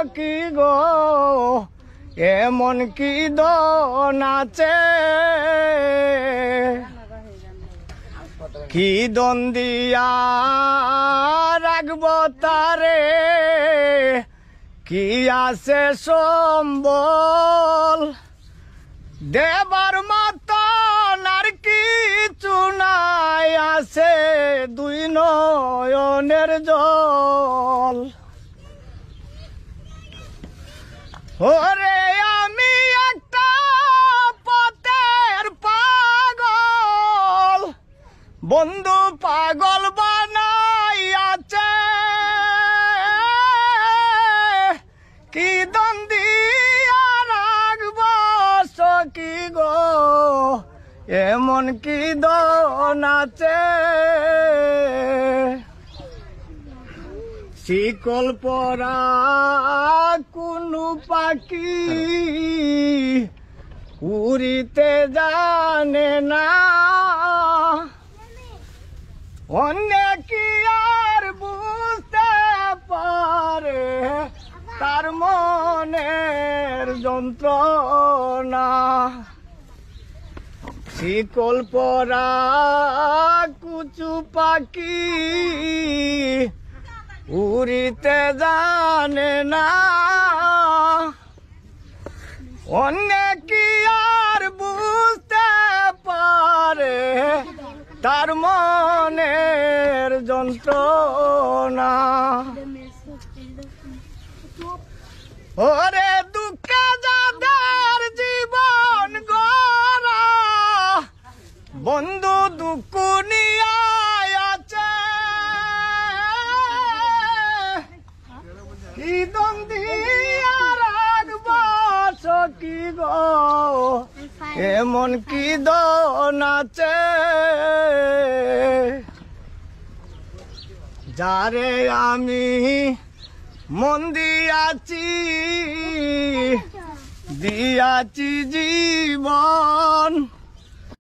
সখী গো এমন কি দন আছে কি দন দিয়া রাখব তারে কি আছে সম্বল দেবার মতন আর কিছু নাই আছে দুই নয়নের জল ওরে আমি একটা পথের পাগল বন্ধু পাগল বানাই আছে কি দ্বন্দ্বিয়া রাখব সখী গো এমন কি দন আছে শিকল পরা কোনো পাখি উড়িতে জানে না অনেকে আর বুঝতে পারে তার মনের যন্ত্রণা শিকল পরা কুচু পাখি উড়িতে জানে না অনেকে আর বুঝতে পারে তার মনের যন্ত্রণা ওরে দুঃখে যাদের জীবন গড়া বন্ধু দুঃখ নিয়ে আছে কি দ্বন্দ্বিয়া রাখব সখী গো এমন কি দন আছে যারে আমি মন দিয়াছি জীবন